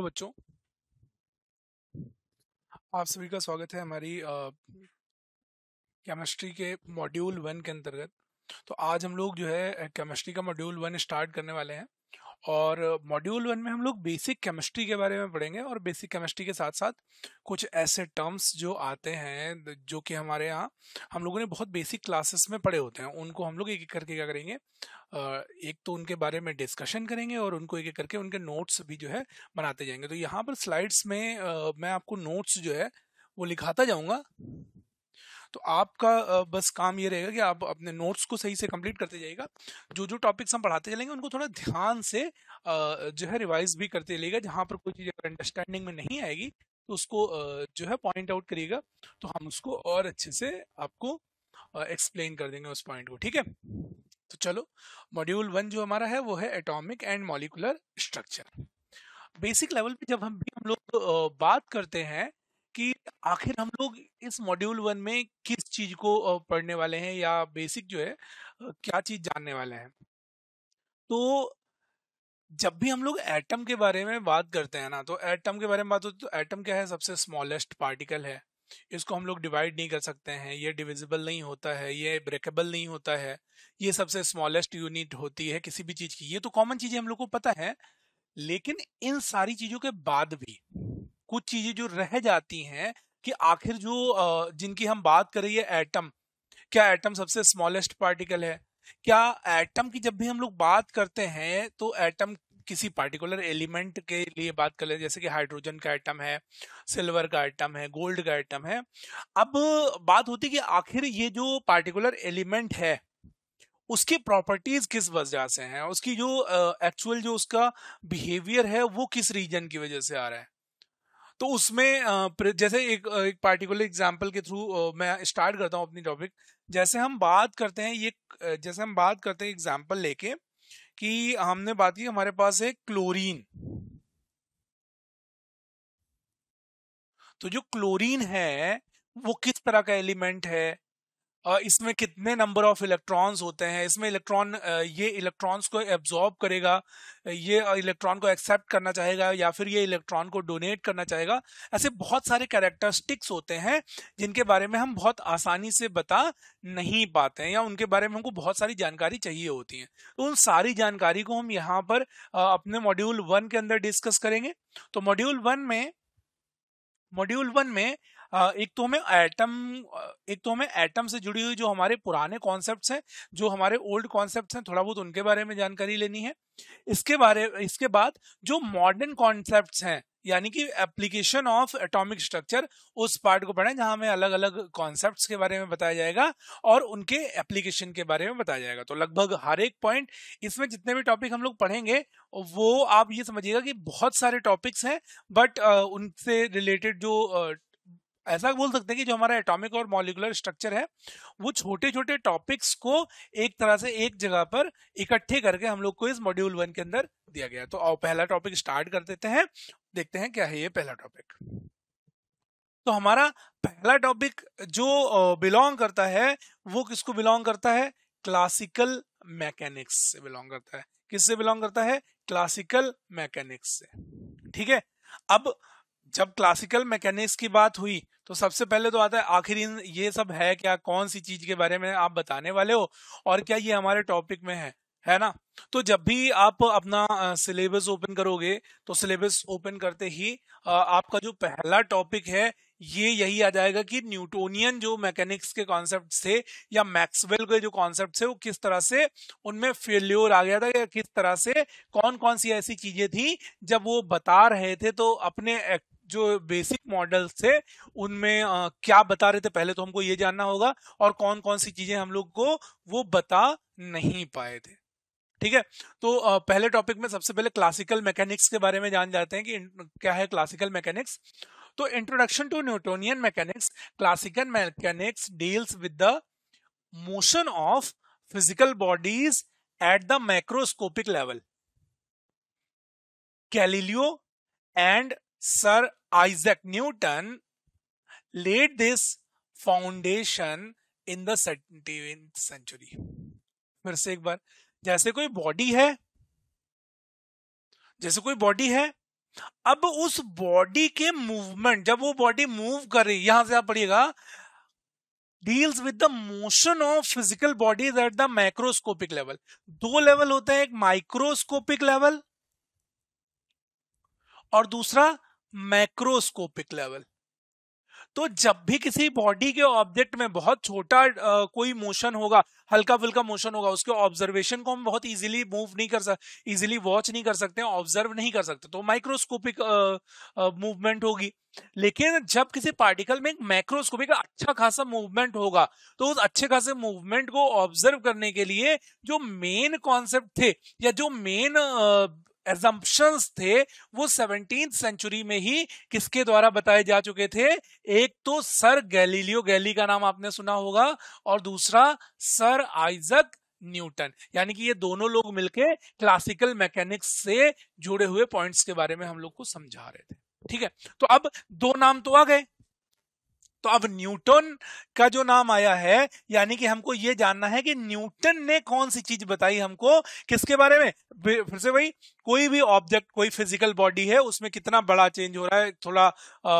बच्चों, आप सभी का स्वागत है हमारी केमिस्ट्री के मॉड्यूल 1 के अंतर्गत। तो आज हम लोग जो है केमिस्ट्री का मॉड्यूल 1 स्टार्ट करने वाले हैं और मॉड्यूल 1 में हम लोग बेसिक केमिस्ट्री के बारे में पढ़ेंगे और बेसिक केमिस्ट्री के साथ साथ कुछ ऐसे टर्म्स जो आते हैं जो कि हमारे यहाँ हम लोगों ने बहुत बेसिक क्लासेस में पढ़े होते हैं, उनको हम लोग एक एक करके क्या करेंगे, एक तो उनके बारे में डिस्कशन करेंगे और उनको एक एक करके उनके नोट्स भी जो है बनाते जाएंगे। तो यहाँ पर स्लाइड्स में मैं आपको नोट्स जो है वो लिखाता जाऊंगा। तो आपका बस काम ये रहेगा कि आप अपने नोट्स को सही से कंप्लीट करते जाइएगा। जो जो टॉपिक्स हम पढ़ाते चलेंगे उनको थोड़ा ध्यान से जो है रिवाइज भी करते चलिएगा। जहाँ पर कोई चीज़ अगर अंडरस्टैंडिंग में नहीं आएगी तो उसको जो है पॉइंट आउट करिएगा, तो हम उसको और अच्छे से आपको एक्सप्लेन कर देंगे उस पॉइंट को। ठीक है, तो चलो, मॉड्यूल 1 जो हमारा है वो है atomic and molecular structure. Basic level पे जब हम लोग बात करते हैं कि आखिर हम लोग इस मॉड्यूल 1 में किस चीज को पढ़ने वाले हैं या बेसिक जो है क्या चीज जानने वाले हैं, तो जब भी हम लोग एटम के बारे में बात करते हैं ना, तो एटम के बारे में बात होती है तो एटम क्या है, सबसे स्मॉलेस्ट पार्टिकल है। इसको हम लोग डिवाइड नहीं कर सकते हैं, ये डिविजिबल नहीं होता है, ये ब्रेकेबल नहीं होता है, ये सबसे स्मॉलेस्ट यूनिट होती है किसी भी चीज की। ये तो कॉमन चीजें हम लोग को पता है, लेकिन इन सारी चीजों के बाद भी कुछ चीजें जो रह जाती हैं कि आखिर जो जिनकी हम बात कर रही है एटम, क्या एटम सबसे स्मॉलेस्ट पार्टिकल है? क्या एटम की जब भी हम लोग बात करते हैं तो एटम किसी पार्टिकुलर एलिमेंट के लिए बात कर ले, जैसे कि हाइड्रोजन का एटम है, सिल्वर का एटम है, गोल्ड का एटम है। अब बात होती है कि आखिर ये जो पार्टिकुलर एलिमेंट है उसकी प्रॉपर्टीज किस वजह से हैं, उसकी जो एक्चुअल जो उसका बिहेवियर है वो किस रीजन की वजह से आ रहा है। तो उसमें जैसे एक पार्टिकुलर एग्जांपल के थ्रू मैं स्टार्ट करता हूं अपनी टॉपिक। जैसे हम बात करते हैं जैसे हम बात करते हैं एग्जांपल लेके कि हमने बात की हमारे पास है क्लोरीन। तो जो क्लोरीन है वो किस तरह का एलिमेंट है, इसमें कितने नंबर ऑफ इलेक्ट्रॉन्स होते हैं, इसमें इलेक्ट्रॉन ये इलेक्ट्रॉन्स को एब्जॉर्ब करेगा, ये इलेक्ट्रॉन को एक्सेप्ट करना चाहेगा या फिर ये इलेक्ट्रॉन को डोनेट करना चाहेगा। ऐसे बहुत सारे कैरेक्टरिस्टिक्स होते हैं जिनके बारे में हम बहुत आसानी से बता नहीं पाते हैं या उनके बारे में हमको बहुत सारी जानकारी चाहिए होती है। तो उन सारी जानकारी को हम यहाँ पर अपने मॉड्यूल 1 के अंदर डिस्कस करेंगे। तो मॉड्यूल 1 में एक तो हमें एटम से जुड़ी हुई जो हमारे पुराने कॉन्सेप्ट्स हैं, जो हमारे ओल्ड कॉन्सेप्ट्स हैं, थोड़ा बहुत उनके बारे में जानकारी लेनी है। इसके बाद जो मॉडर्न कॉन्सेप्ट्स हैं, यानी कि एप्लीकेशन ऑफ एटॉमिक स्ट्रक्चर, उस पार्ट को पढ़ें जहां हमें अलग अलग कॉन्सेप्ट्स के बारे में बताया जाएगा और उनके एप्लीकेशन के बारे में बताया जाएगा। तो लगभग हर एक पॉइंट, इसमें जितने भी टॉपिक हम लोग पढ़ेंगे वो आप ये समझिएगा कि बहुत सारे टॉपिक्स हैं, बट उनसे रिलेटेड जो ऐसा बोल सकते हैं कि जो हमारा एटॉमिक और मॉलिक्यूलर स्ट्रक्चर है वो छोटे छोटे टॉपिक्स को एक तरह से एक जगह पर इकट्ठे करके हम लोग को इस मॉड्यूल 1 के अंदर दिया गया। तो आओ पहला टॉपिक स्टार्ट कर देते हैं, देखते हैं क्या है ये पहला टॉपिक। तो हमारा पहला टॉपिक जो बिलोंग करता है वो किसको बिलोंग करता है? क्लासिकल मैकेनिक्स से बिलोंग करता है। किससे बिलोंग करता है? क्लासिकल मैकेनिक्स से। ठीक है, अब जब क्लासिकल मैकेनिक्स की बात हुई तो सबसे पहले तो आता है आखिर ये सब है क्या, कौन सी चीज के बारे में आप बताने वाले हो और क्या ये हमारे टॉपिक में है ना। तो जब भी आप अपना सिलेबस ओपन करोगे तो सिलेबस ओपन करते ही आपका जो पहला टॉपिक है ये यही आ जाएगा कि न्यूटोनियन जो मैकेनिक्स के कॉन्सेप्ट थे या मैक्सवेल के जो कॉन्सेप्ट थे वो किस तरह से उनमें फेल्योर आ गया था, या किस तरह से कौन कौन सी ऐसी चीजें थी जब वो बता रहे थे तो अपने जो बेसिक मॉडल्स थे उनमें क्या बता रहे थे, पहले तो हमको ये जानना होगा, और कौन कौन सी चीजें हम लोग को वो बता नहीं पाए थे। ठीक है, तो पहले टॉपिक में सबसे पहले क्लासिकल मैकेनिक्स के बारे में जान जाते हैं कि क्या है क्लासिकल मैकेनिक्स। तो introduction to Newtonian mechanics, classical mechanics deals with the motion of physical bodies at the macroscopic level. Galileo and sir Isaac Newton laid this foundation in the 17th century। फिर से एक बार, जैसे कोई body है अब उस body के movement, जब वो बॉडी मूव कर रही, यहां से आप पढ़िएगा, deals with the motion of physical bodies at the macroscopic level. दो लेवल होते हैं, एक माइक्रोस्कोपिक लेवल और दूसरा मैक्रोस्कोपिक लेवल। तो जब भी किसी बॉडी के ऑब्जेक्ट में बहुत छोटा कोई मोशन होगा, हल्का फुल्का मोशन होगा, उसके ऑब्जर्वेशन को हम बहुत इजीली मूव नहीं कर सकते, इजीली वॉच नहीं कर सकते, ऑब्जर्व नहीं कर सकते, तो माइक्रोस्कोपिक मूवमेंट होगी। लेकिन जब किसी पार्टिकल में एक मैक्रोस्कोपिक अच्छा खासा मूवमेंट होगा, तो उस अच्छे खासे मूवमेंट को ऑब्जर्व करने के लिए जो मेन कॉन्सेप्ट थे या जो मेन एजम्पशंस थे, वो 17th सेंचुरी में ही किसके द्वारा बताए जा चुके थे। एक तो सर गैलीलियो गैली का नाम आपने सुना होगा, और दूसरा सर आइजक न्यूटन। यानी कि ये दोनों लोग मिलके क्लासिकल मैकेनिक्स से जुड़े हुए पॉइंट्स के बारे में हम लोग को समझा रहे थे। ठीक है, तो अब दो नाम तो आ गए। तो अब न्यूटन का जो नाम आया है, यानी कि हमको ये जानना है कि न्यूटन ने कौन सी चीज बताई हमको, किसके बारे में। फिर से वही, कोई भी ऑब्जेक्ट, कोई फिजिकल बॉडी है, उसमें कितना बड़ा चेंज हो रहा है, थोड़ा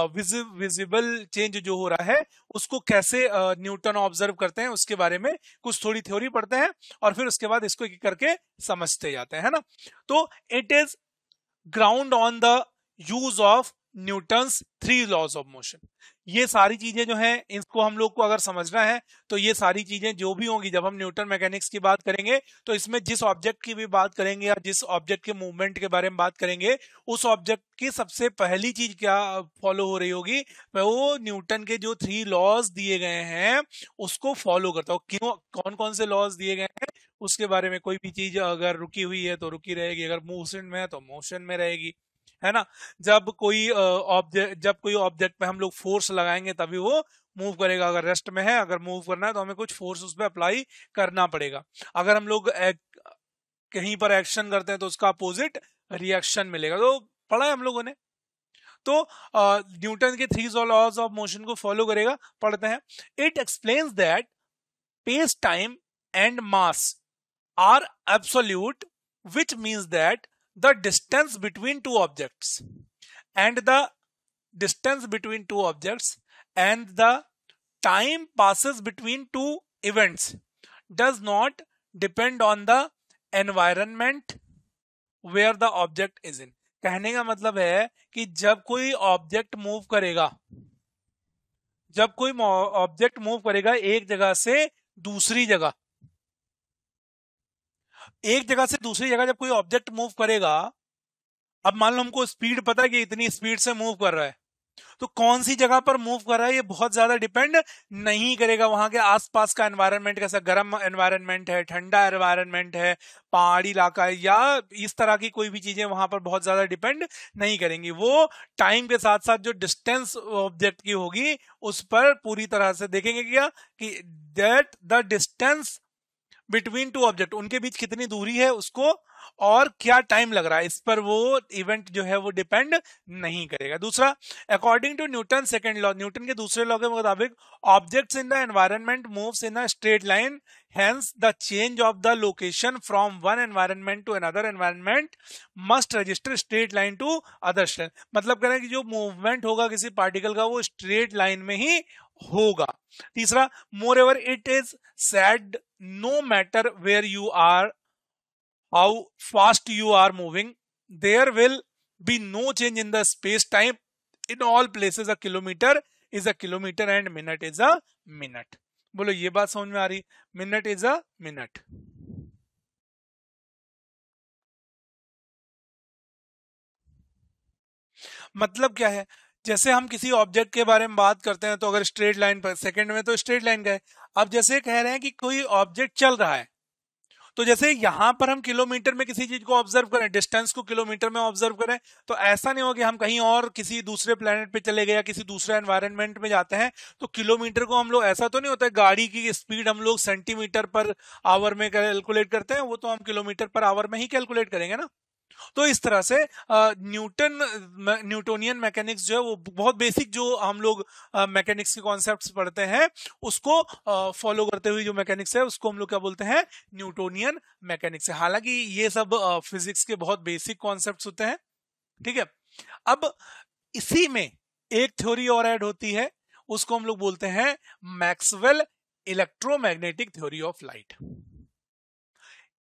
विजिबल चेंज जो हो रहा है, उसको कैसे न्यूटन ऑब्जर्व करते हैं, उसके बारे में कुछ थोड़ी थ्योरी पढ़ते हैं और फिर उसके बाद इसको एक करके समझते जाते हैं, है ना। तो it is ground on the use of Newton's 3 laws of motion. ये सारी चीजें जो हैं, इसको हम लोग को अगर समझना है, तो ये सारी चीजें जो भी होंगी, जब हम न्यूटन मैकेनिक्स की बात करेंगे, तो इसमें जिस ऑब्जेक्ट की भी बात करेंगे या जिस ऑब्जेक्ट के मूवमेंट के बारे में बात करेंगे, उस ऑब्जेक्ट की सबसे पहली चीज क्या फॉलो हो रही होगी, वो न्यूटन के जो 3 लॉज दिए गए हैं उसको फॉलो करता हो। क्यों, कौन कौन से लॉज दिए गए हैं उसके बारे में, कोई भी चीज अगर रुकी हुई है तो रुकी रहेगी, अगर मोशन में है तो मोशन में रहेगी, है ना। जब कोई ऑब्जेक्ट पे हम लोग फोर्स लगाएंगे तभी वो मूव करेगा, अगर रेस्ट में है, अगर मूव करना है तो हमें कुछ फोर्स उस पर अप्लाई करना पड़ेगा। अगर हम लोग कहीं पर एक्शन करते हैं तो उसका अपोजिट रिएक्शन मिलेगा। तो पढ़ा है हम लोगों ने। तो न्यूटन के 3 लॉज ऑफ मोशन को फॉलो करेगा, पढ़ते हैं। It explains that space time and mass are absolute, which means that the distance between two objects and the distance between two objects and the time passes between two events does not depend on the environment where the object is in। कहने का मतलब है कि जब कोई object move करेगा, जब कोई ऑब्जेक्ट मूव करेगा एक जगह से दूसरी जगह, एक जगह से दूसरी जगह जब कोई ऑब्जेक्ट मूव करेगा, अब मान लो हमको स्पीड पता है कि इतनी स्पीड से मूव कर रहा है, तो कौन सी जगह पर मूव कर रहा है ये बहुत ज्यादा डिपेंड नहीं करेगा। वहां के आसपास का एनवायरनमेंट कैसा, गर्म एनवायरनमेंट है, ठंडा एनवायरनमेंट है, पहाड़ी इलाका है, या इस तरह की कोई भी चीजें वहां पर बहुत ज्यादा डिपेंड नहीं करेंगी। वो टाइम के साथ साथ जो डिस्टेंस ऑब्जेक्ट की होगी उस पर पूरी तरह से देखेंगे क्या कि that the distance between two object, उनके बीच कितनी दूरी है उसको, और क्या टाइम लग रहा है, इस पर वो इवेंट जो है वो डिपेंड नहीं करेगा। दूसरा, according to Newton second law, Newton के दूसरे लॉ के मुताबिक objects in the environment moves in a straight line, hence the change of the location from one environment to another environment must register straight line to other straight. मतलब कह रहे हैं कि जो मूवमेंट होगा किसी पार्टिकल का वो स्ट्रेट लाइन में ही होगा। तीसरा, moreover it is said no matter where you are, how fast you are moving, there will be no change in the space time, in all places a kilometer is a kilometer and minute is a minute। बोलो ये बात समझ में आ रही, minute is a minute. मतलब क्या है, जैसे हम किसी ऑब्जेक्ट के बारे में बात करते हैं तो अगर स्ट्रेट लाइन पर, सेकंड में तो स्ट्रेट लाइन का है। अब जैसे कह रहे हैं कि कोई ऑब्जेक्ट चल रहा है, तो जैसे यहां पर हम किलोमीटर में किसी चीज को ऑब्जर्व करें, डिस्टेंस को किलोमीटर में ऑब्जर्व करें, तो ऐसा नहीं हो कि हम कहीं और किसी दूसरे प्लेनेट पे चले गए या किसी दूसरे एनवायरनमेंट में जाते हैं तो किलोमीटर को हम लोग, ऐसा तो नहीं होता है गाड़ी की स्पीड हम लोग सेंटीमीटर पर आवर में कैलकुलेट करते हैं, वो तो हम किलोमीटर पर आवर में ही कैलकुलेट करेंगे ना। तो इस तरह से न्यूटोनियन मैकेनिक्स जो है वो बहुत बेसिक, जो हम लोग मैकेनिक्स के कॉन्सेप्ट्स पढ़ते हैं उसको फॉलो करते हुए जो मैकेनिक्स है उसको हम लोग क्या बोलते हैं, न्यूटोनियन मैकेनिक्स है। हालांकि ये सब फिजिक्स के बहुत बेसिक कॉन्सेप्ट्स होते हैं, ठीक है। अब इसी में एक थ्योरी और ऐड होती है, उसको हम लोग बोलते हैं Maxwell electromagnetic theory of light.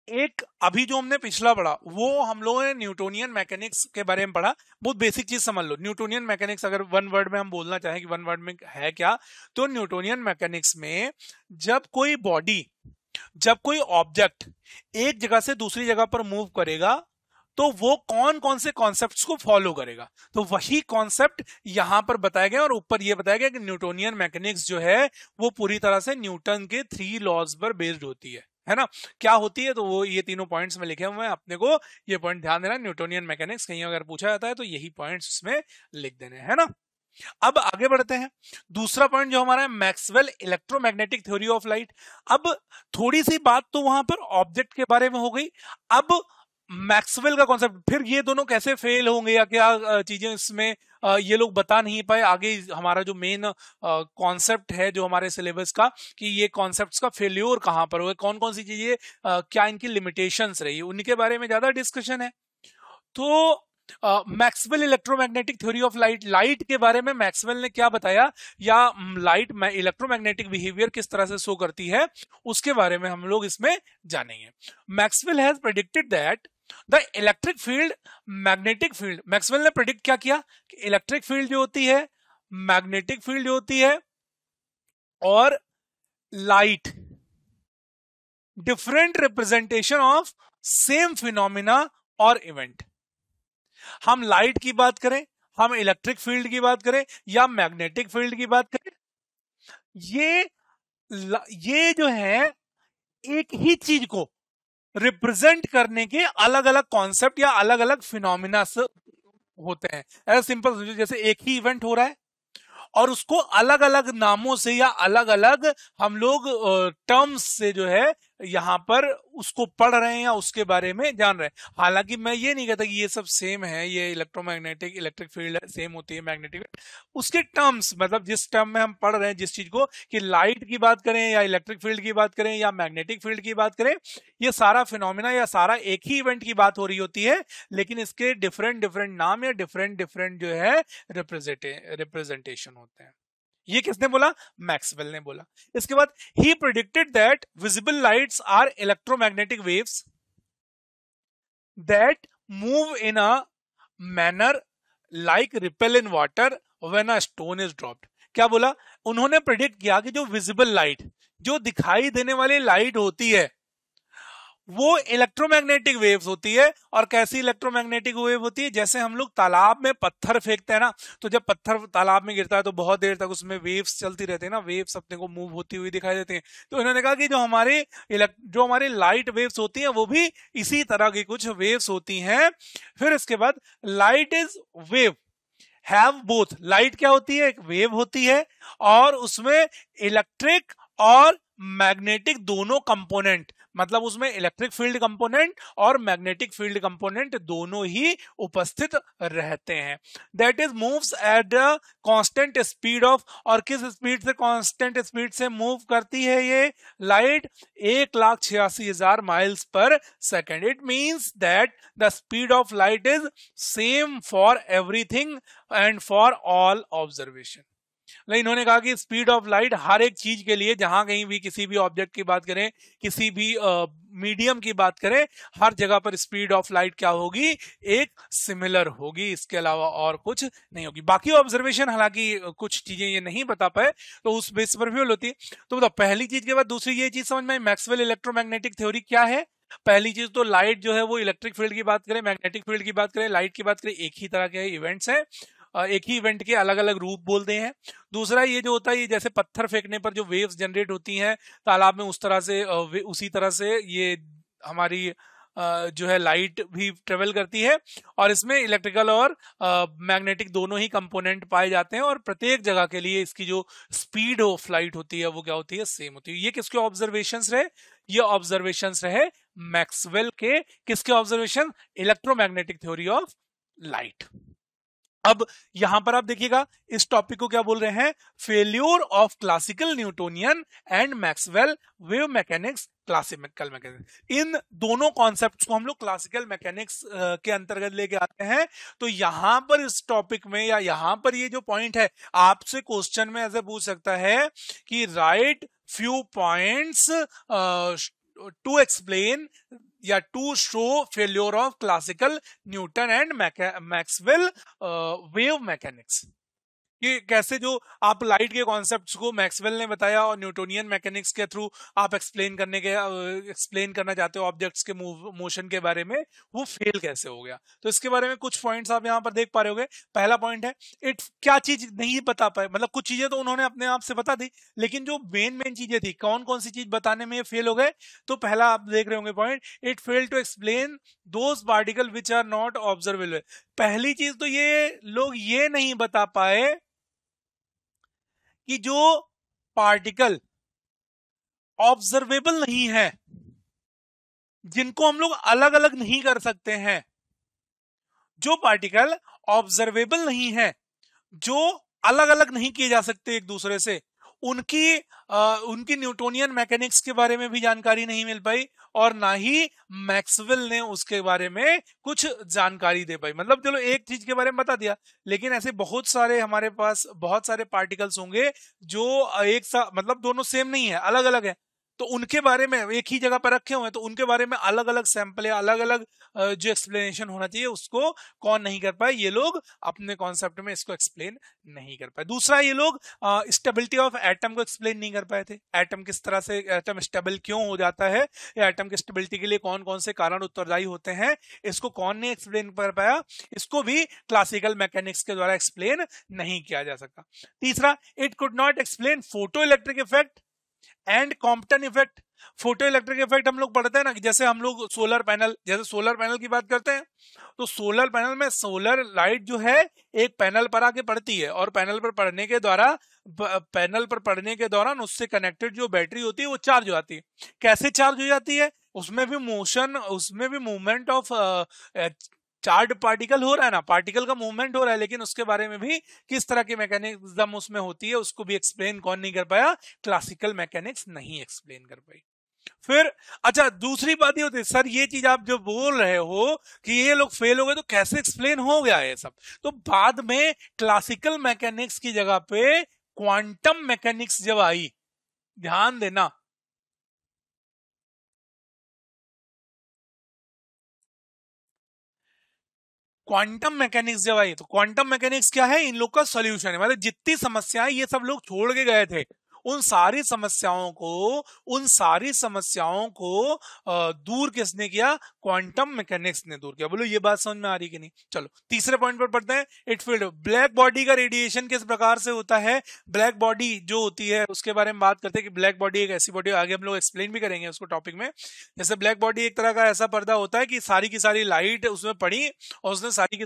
एक अभी जो हमने पिछला पढ़ा वो हम लोगों ने न्यूटोनियन मैकेनिक्स के बारे में पढ़ा। बहुत बेसिक चीज समझ लो, न्यूटोनियन मैकेनिक्स अगर वन वर्ड में हम बोलना चाहें कि वन वर्ड में है क्या, तो न्यूटोनियन मैकेनिक्स में जब कोई बॉडी, जब कोई ऑब्जेक्ट एक जगह से दूसरी जगह पर मूव करेगा तो वो कौन कौन से कॉन्सेप्ट्स को फॉलो करेगा, तो वही कॉन्सेप्ट यहां पर बताया गया और ऊपर ये बताया गया कि न्यूटोनियन मैकेनिक्स जो है वो पूरी तरह से न्यूटन के 3 लॉज पर बेस्ड होती है ना। क्या होती है, तो वो ये तीनों पॉइंट्स में लिखे हुए हैं, अपने को ये पॉइंट ध्यान देना। न्यूटोनियन मैकेनिक्स कहीं अगर पूछा जाता है तो यही पॉइंट्स उसमें लिख देने है ना। अब आगे बढ़ते हैं, दूसरा पॉइंट जो हमारा है Maxwell electromagnetic theory of light. अब थोड़ी सी बात तो वहां पर ऑब्जेक्ट के बारे में हो गई, अब मैक्सवेल का कॉन्सेप्ट, फिर ये दोनों कैसे फेल होंगे या क्या चीजें इसमें ये लोग बता नहीं पाए। आगे हमारा जो मेन कॉन्सेप्ट है जो हमारे सिलेबस का, कि ये कॉन्सेप्ट्स का फेल्योर कहां पर हुआ, कौन कौन सी चीजें क्या इनकी लिमिटेशंस रही, उनके बारे में ज्यादा डिस्कशन है। तो Maxwell electromagnetic theory of light, light के बारे में मैक्सवेल ने क्या बताया, या लाइट इलेक्ट्रोमैग्नेटिक बिहेवियर किस तरह से शो करती है, उसके बारे में हम लोग इसमें जानेंगे। Maxwell has predicted that the electric field magnetic field, Maxwell ने प्रेडिक्ट क्या किया कि इलेक्ट्रिक फील्ड जो होती है, मैग्नेटिक फील्ड जो होती है, और light different representation of same phenomena और इवेंट। हम लाइट की बात करें, हम इलेक्ट्रिक फील्ड की बात करें या मैग्नेटिक फील्ड की बात करें, ये जो है एक ही चीज को रिप्रेजेंट करने के अलग अलग कॉन्सेप्ट या अलग अलग फिनोमिना होते हैं। ऐसा सिंपल समझो, जैसे एक ही इवेंट हो रहा है और उसको अलग अलग नामों से या अलग अलग हम लोग टर्म्स से जो है यहां पर उसको पढ़ रहे हैं या उसके बारे में जान रहे हैं। हालांकि मैं ये नहीं कहता कि ये सब सेम है, ये इलेक्ट्रोमैग्नेटिक इलेक्ट्रिक फील्ड सेम होती है, मैग्नेटिक, उसके टर्म्स, मतलब जिस टर्म में हम पढ़ रहे हैं जिस चीज को, कि लाइट की बात करें या इलेक्ट्रिक फील्ड की बात करें या मैग्नेटिक फील्ड की बात करें, ये सारा फिनोमिना या सारा एक ही इवेंट की बात हो रही होती है, लेकिन इसके डिफरेंट डिफरेंट नाम या डिफरेंट डिफरेंट जो है रिप्रेजेंटेशन होते हैं। ये किसने बोला, मैक्सवेल ने बोला। इसके बाद ही predicted that visible lights are electromagnetic waves that move in a manner like ripple in water when a stone is dropped. क्या बोला, उन्होंने प्रेडिक्ट किया कि जो विजिबल लाइट, जो दिखाई देने वाली लाइट होती है, वो इलेक्ट्रोमैग्नेटिक वेव्स होती है। और कैसी इलेक्ट्रोमैग्नेटिक वेव होती है, जैसे हम लोग तालाब में पत्थर फेंकते हैं ना, तो जब पत्थर तालाब में गिरता है तो बहुत देर तक उसमें वेव्स चलती रहती है ना, वेव्स अपने को मूव होती हुई दिखाई देती हैं। तो इन्होंने कहा कि जो हमारी लाइट वेव्स होती हैं वो भी इसी तरह की कुछ वेव्स होती हैं। फिर इसके बाद light is wave have both, light क्या होती है, एक वेव होती है और उसमें इलेक्ट्रिक और मैग्नेटिक दोनों कंपोनेंट, मतलब उसमें इलेक्ट्रिक फील्ड कंपोनेंट और मैग्नेटिक फील्ड कंपोनेंट दोनों ही उपस्थित रहते हैं। That is moves at a constant speed of, और किस स्पीड से, कांस्टेंट स्पीड से मूव करती है ये लाइट, 1,86,000 माइल्स पर second. It means that the speed of light is same for everything and for all observation. इन्होंने कहा कि स्पीड ऑफ लाइट हर एक चीज के लिए, जहां कहीं भी किसी भी ऑब्जेक्ट की बात करें, किसी भी मीडियम की बात करें, हर जगह पर स्पीड ऑफ लाइट क्या होगी, एक सिमिलर होगी, इसके अलावा और कुछ नहीं होगी। बाकी ऑब्जर्वेशन हालांकि कुछ चीजें ये नहीं बता पाए तो उस बेस पर भी होती है। तो बताओ, पहली चीज के बाद दूसरी ये चीज समझ में, मैक्सवेल इलेक्ट्रोमैग्नेटिक थ्योरी क्या है। पहली चीज तो लाइट जो है वो इलेक्ट्रिक फील्ड की बात करें, मैग्नेटिक फील्ड की बात करें, लाइट की बात करें, एक ही तरह के इवेंट्स हैं, एक ही इवेंट के अलग अलग रूप बोलते हैं। दूसरा ये जो होता है, ये जैसे पत्थर फेंकने पर जो वेव्स जनरेट होती हैं तालाब में, उस तरह से उसी तरह से ये हमारी जो है लाइट भी ट्रेवल करती है, और इसमें इलेक्ट्रिकल और मैग्नेटिक दोनों ही कंपोनेंट पाए जाते हैं, और प्रत्येक जगह के लिए इसकी जो स्पीड ऑफ लाइट होती है वो क्या होती है, सेम होती है। ये किसके ऑब्जर्वेशंस रहे, ये ऑब्जर्वेशंस रहे मैक्सवेल के, किसके observation, electromagnetic theory of light. अब यहां पर आप देखिएगा इस टॉपिक को क्या बोल रहे हैं, failure of classical Newtonian and Maxwell wave mechanics classical mechanics. इन दोनों कॉन्सेप्ट्स को हम लोग क्लासिकल मैकेनिक्स के अंतर्गत लेके आते हैं। तो यहां पर इस टॉपिक में या यहां पर ये जो पॉइंट है आपसे क्वेश्चन में ऐसे पूछ सकता है कि write few points to explain या to show failure of classical Newton and Maxwell wave mechanics. कि कैसे जो आप लाइट के कॉन्सेप्ट्स को मैक्सवेल ने बताया और न्यूटोनियन मैकेनिक्स के थ्रू आप एक्सप्लेन करना चाहते हो ऑब्जेक्ट्स के मोशन के बारे में, वो फेल कैसे हो गया। तो इसके बारे में कुछ पॉइंट्स आप यहाँ पर देख पा रहे होगे। पहला पॉइंट है इट क्या चीज नहीं बता पाए, मतलब कुछ चीजें तो उन्होंने अपने आप से बता दी, लेकिन जो मेन चीजें थी कौन कौन सी चीज बताने में फेल हो गए। तो पहला आप देख रहे होंगे point, it fail to explain those particle which are not observable. पहली चीज तो ये लोग ये नहीं बता पाए कि जो पार्टिकल ऑब्जर्वेबल नहीं है, जिनको हम लोग अलग अलग नहीं कर सकते हैं, जो पार्टिकल ऑब्जर्वेबल नहीं है, जो अलग अलग नहीं किए जा सकते एक दूसरे से, उनकी न्यूटोनियन मैकेनिक्स के बारे में भी जानकारी नहीं मिल पाई और ना ही मैक्सवेल ने उसके बारे में कुछ जानकारी दे पाई। मतलब चलो एक चीज के बारे में बता दिया, लेकिन ऐसे बहुत सारे हमारे पास बहुत सारे पार्टिकल्स होंगे जो एक साथ मतलब दोनों सेम नहीं है, अलग अलग है, तो उनके बारे में एक ही जगह पर रखे हुए हैं, तो उनके बारे में अलग अलग सैंपल या अलग अलग जो एक्सप्लेनेशन होना चाहिए उसको कौन नहीं कर पाए, ये लोग अपने कॉन्सेप्ट में इसको एक्सप्लेन नहीं कर पाए। दूसरा, ये लोग स्टेबिलिटी ऑफ एटम को एक्सप्लेन नहीं कर पाए थे। एटम किस तरह से एटम स्टेबल क्यों हो जाता है, या एटम की स्टेबिलिटी के लिए कौन कौन से कारण उत्तरदायी होते हैं, इसको कौन नहीं एक्सप्लेन कर पाया, इसको भी क्लासिकल मैकेनिक्स के द्वारा एक्सप्लेन नहीं किया जा सका। तीसरा, it could not explain photo electric effect and Compton effect. Photo electric effect हम लोग पढ़ते हैं ना, कि जैसे हम लोग सोलर पैनल की बात करते हैं, तो सोलर पैनल में सोलर लाइट जो है एक पैनल पर आके पड़ती है और पैनल पर पड़ने के दौरान उससे कनेक्टेड जो बैटरी होती है वो चार्ज हो जाती है। कैसे चार्ज हो जाती है, उसमें भी मूवमेंट ऑफ चार्ज पार्टिकल हो रहा है ना, पार्टिकल का मूवमेंट हो रहा है, लेकिन उसके बारे में भी किस तरह की मैकेनिज्म उसमें होती है उसको भी एक्सप्लेन कौन नहीं कर पाया, क्लासिकल मैकेनिक्स नहीं एक्सप्लेन कर पाई। फिर अच्छा, दूसरी बात ये होती है, सर ये चीज आप जो बोल रहे हो कि ये लोग फेल हो गए तो कैसे एक्सप्लेन हो गया ये सब। तो बाद में क्लासिकल मैकेनिक्स की जगह पे क्वांटम मैकेनिक्स जब आई, ध्यान देना, क्वांटम मैकेनिक्स जब आई, तो क्वांटम मैकेनिक्स क्या है, इन लोग का सॉल्यूशन है। मतलब जितनी समस्याएं ये सब लोग छोड़ के गए थे, उन सारी समस्याओं को दूर किसने किया, क्वांटम मैकेनिक्स ने दूर किया। बोलो ये बात समझ में आ रही कि नहीं। चलो तीसरे पॉइंट पर पढ़ते हैं। इट फील्ड, ब्लैक बॉडी का रेडिएशन किस प्रकार से होता है, ब्लैक बॉडी जो होती है उसके बारे में बात करते हैं कि ब्लैक बॉडी एक ऐसी बॉडी, आगे हम लोग एक्सप्लेन भी करेंगे उसको टॉपिक में। जैसे ब्लैक बॉडी एक तरह का ऐसा पर्दा होता है कि सारी की सारी लाइट उसमें पड़ी और उसने सारी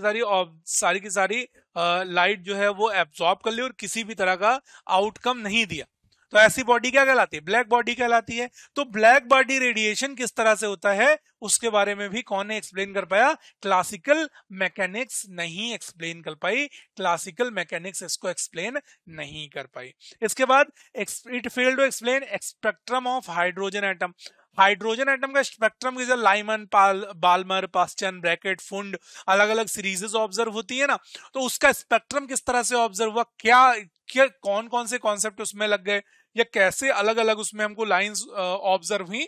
की सारी लाइट जो है वो एब्जॉर्ब कर ली और किसी भी तरह का आउटकम नहीं दिया। तो ऐसी बॉडी क्या कहलाती है, ब्लैक बॉडी कहलाती है। तो ब्लैक बॉडी रेडिएशन किस तरह से होता है उसके बारे में भी कौन ने एक्सप्लेन कर पाया, क्लासिकल मैकेनिक्स नहीं एक्सप्लेन कर पाई, क्लासिकल मैकेनिक्स इसको एक्सप्लेन नहीं कर पाई। इसके बाद it failed to explain spectrum of hydrogen atom. Hydrogen atom का स्पेक्ट्रम की Lyman, Balmer, Paschen, Brackett, Pfund, अलग अलग सीरीजेस ऑब्जर्व होती है ना, तो उसका स्पेक्ट्रम किस तरह से ऑब्जर्व हुआ, क्या कौन कौन से कॉन्सेप्ट उसमें लग गए, या कैसे अलग अलग उसमें हमको लाइंस ऑब्जर्व हुई,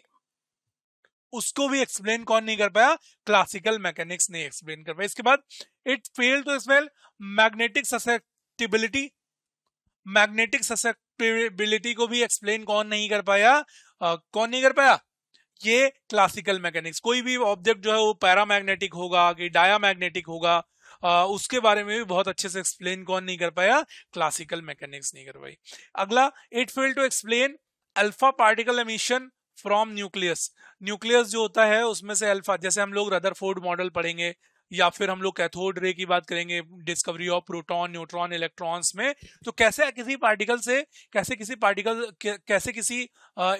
उसको भी एक्सप्लेन कौन नहीं कर पाया, क्लासिकल मैकेनिक्स नहीं एक्सप्लेन कर पाया। इसके बाद it failed to explain magnetic susceptibility. Magnetic susceptibility को भी एक्सप्लेन कौन नहीं कर पाया, ये क्लासिकल मैकेनिक्स। कोई भी ऑब्जेक्ट जो है वो पैरामैग्नेटिक होगा कि डायामैग्नेटिक होगा, उसके बारे में भी बहुत अच्छे से एक्सप्लेन कौन नहीं कर पाया, क्लासिकल मैकेनिक्स नहीं कर पाई। अगला, it failed to explain alpha particle emission from nucleus. Nucleus जो होता है उसमें से अल्फा, जैसे हम लोग रदरफोर्ड मॉडल पढ़ेंगे या फिर हम लोग कैथोड रे की बात करेंगे, discovery of proton, neutron, electrons में, तो कैसे किसी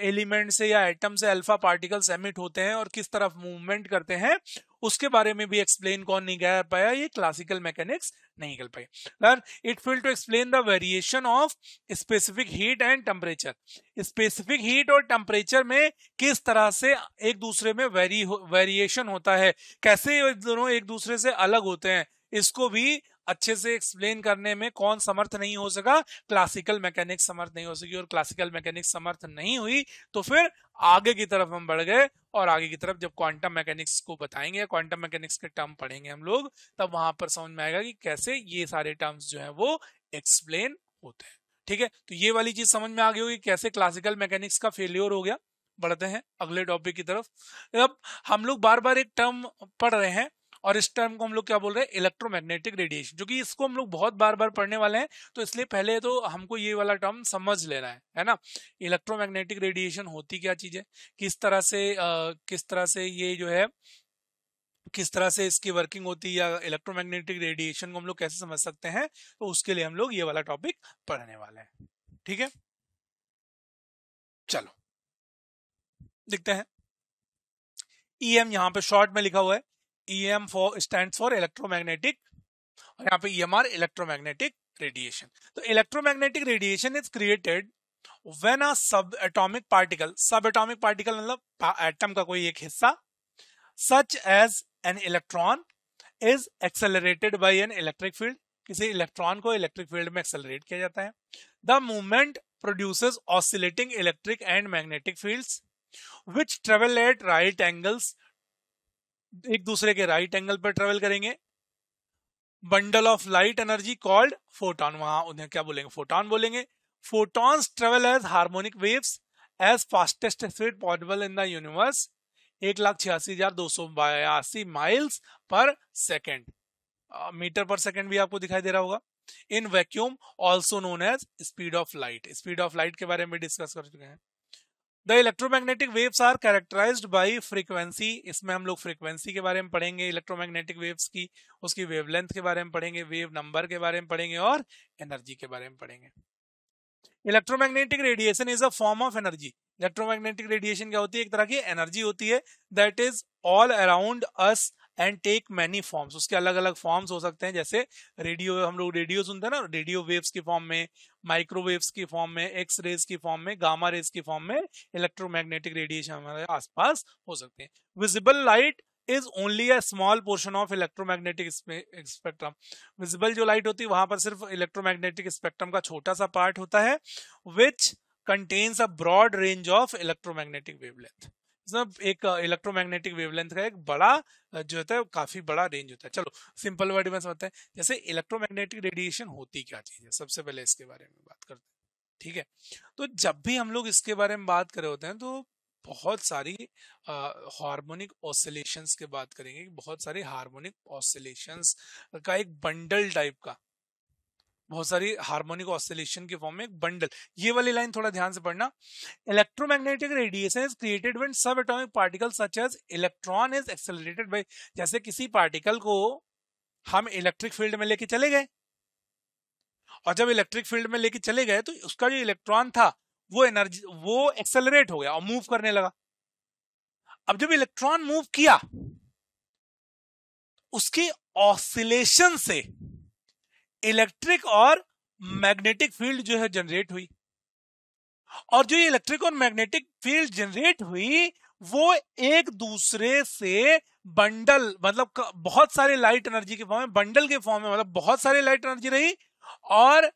एलिमेंट से या एटम से अल्फा पार्टिकल्स एमिट होते हैं और किस तरफ मूवमेंट करते हैं, उसके बारे में भी एक्सप्लेन कौन नहीं कर पाया, ये क्लासिकल मैकेनिक्स नहीं कर पाई। Sir it failed to explain the variation of specific heat and temperature, specific heat और टेम्परेचर में किस तरह से एक दूसरे में वेरिएशन होता है, कैसे ये दोनों एक दूसरे से अलग होते हैं, इसको भी अच्छे से एक्सप्लेन करने में कौन समर्थ नहीं हो सका, क्लासिकल मैकेनिक्स समर्थ नहीं हो सकी। और क्लासिकल मैकेनिक्स समर्थ नहीं हुई तो फिर आगे की तरफ हम बढ़ गए, और आगे की तरफ जब क्वांटम मैकेनिक्स को बताएंगे, क्वांटम मैकेनिक्स के टर्म पढ़ेंगे हम लोग, तब वहां पर समझ में आएगा कि कैसे ये सारे टर्म्स जो है वो एक्सप्लेन होते हैं। ठीक है, तो ये वाली चीज समझ में आ गई होगी कैसे क्लासिकल मैकेनिक्स का फेलियर हो गया। बढ़ते हैं अगले टॉपिक की तरफ। अब हम लोग बार बार एक टर्म पढ़ रहे हैं, और इस टर्म को हम लोग क्या बोल रहे हैं, इलेक्ट्रोमैग्नेटिक रेडिएशन, जो कि इसको हम लोग बहुत बार बार पढ़ने वाले हैं, तो इसलिए पहले तो हमको ये वाला टर्म समझ लेना है ना। इलेक्ट्रोमैग्नेटिक रेडिएशन होती क्या चीज है, किस तरह से ये जो है, किस तरह से इसकी वर्किंग होती है, या इलेक्ट्रोमैग्नेटिक रेडिएशन को हम लोग कैसे समझ सकते हैं, तो उसके लिए हम लोग ये वाला टॉपिक पढ़ने वाले हैं। ठीक है, चलो देखते हैं। ईएम यहां पे शॉर्ट में लिखा हुआ है, EM स्टैंड्स फॉर इलेक्ट्रोमैग्नेटिक, और यहाँ पे EMR इलेक्ट्रोमैग्नेटिक रेडिएशन। तो electromagnetic radiation is created when a sub atomic particle, sub atomic particle मतलब एटम का कोई एक हिस्सा, such as an electron is accelerated by an electric field, किसी इलेक्ट्रॉन को इलेक्ट्रिक फील्ड में एक्सेलरेट किया जाता है। The movement produces oscillating electric and magnetic fields which travel at right angles, एक दूसरे के राइट एंगल पर ट्रेवल करेंगे। Bundle of light energy called photon, वहां उन्हें क्या बोलेंगे, फोटॉन बोलेंगे। Photons travel as harmonic waves as fastest speed possible in the universe, 1,86,282 miles पर सेकेंड, मीटर पर सेकेंड भी आपको दिखाई दे रहा होगा। In vacuum also known as speed of light, speed of light के बारे में डिस्कस कर चुके हैं। The electromagnetic waves are characterized by frequency, इसमें हम लोग फ्रीक्वेंसी के बारे में पढ़ेंगे, इलेक्ट्रोमैग्नेटिक वेव्स की, उसकी वेवलेंथ के बारे में पढ़ेंगे, वेव नंबर के बारे में पढ़ेंगे, और एनर्जी के बारे में पढ़ेंगे। Electromagnetic radiation is a form of energy, electromagnetic radiation क्या होती है, एक तरह की एनर्जी होती है, that is all around us and take many forms, उसके अलग अलग फॉर्म्स हो सकते हैं, जैसे रेडियो, हम लोग रेडियो सुनते हैं ना, रेडियो वेव्स की फॉर्म में, माइक्रोवेव्स की फॉर्म में, एक्स रेज की फॉर्म में, गामा रेज की फॉर्म में इलेक्ट्रोमैग्नेटिक रेडिएशन हमारे आसपास हो सकते हैं। Visible light is only a small portion of electromagnetic spectrum, visible जो लाइट होती है वहां पर सिर्फ इलेक्ट्रोमैग्नेटिक स्पेक्ट्रम का छोटा सा पार्ट होता है, which contains a broad range of electromagnetic wavelength, एक इलेक्ट्रोमैग्नेटिक वेवलेंथ का एक बड़ा जो होता है, काफी बड़ा रेंज होता है। चलो सिंपल वर्ड में समझते हैं, जैसे इलेक्ट्रोमैग्नेटिक रेडिएशन होती क्या चीज है, सबसे पहले इसके बारे में बात करते हैं। ठीक है, तो जब भी हम लोग इसके बारे में बात कर रहे होते हैं तो बहुत सारी हार्मोनिक ऑसिलेशंस की बात करेंगे, बहुत सारी हार्मोनिक ऑसिलेशंस का एक बंडल टाइप का, बहुत सारी हार्मोनिक ऑसिलेशन के फॉर्म में एक बंडल। ये वाली लाइन थोड़ा ध्यान से पढ़ना, electromagnetic radiation is created when सब atomic particle such as electron is accelerated by, जैसे किसी पार्टिकल को हम इलेक्ट्रिक फील्ड में लेके चले गए, और जब इलेक्ट्रिक फील्ड में लेके चले गए तो उसका जो इलेक्ट्रॉन था वो एनर्जी, वो एक्सेलरेट हो गया और मूव करने लगा। अब जब इलेक्ट्रॉन मूव किया, उसकी ऑसिलेशन से इलेक्ट्रिक और मैग्नेटिक फील्ड जो है जनरेट हुई, और जो ये इलेक्ट्रिक और मैग्नेटिक फील्ड जनरेट हुई वो एक दूसरे से बंडल, मतलब बहुत सारे लाइट एनर्जी के फॉर्म में, बंडल के फॉर्म में, मतलब बहुत सारे लाइट एनर्जी रही, और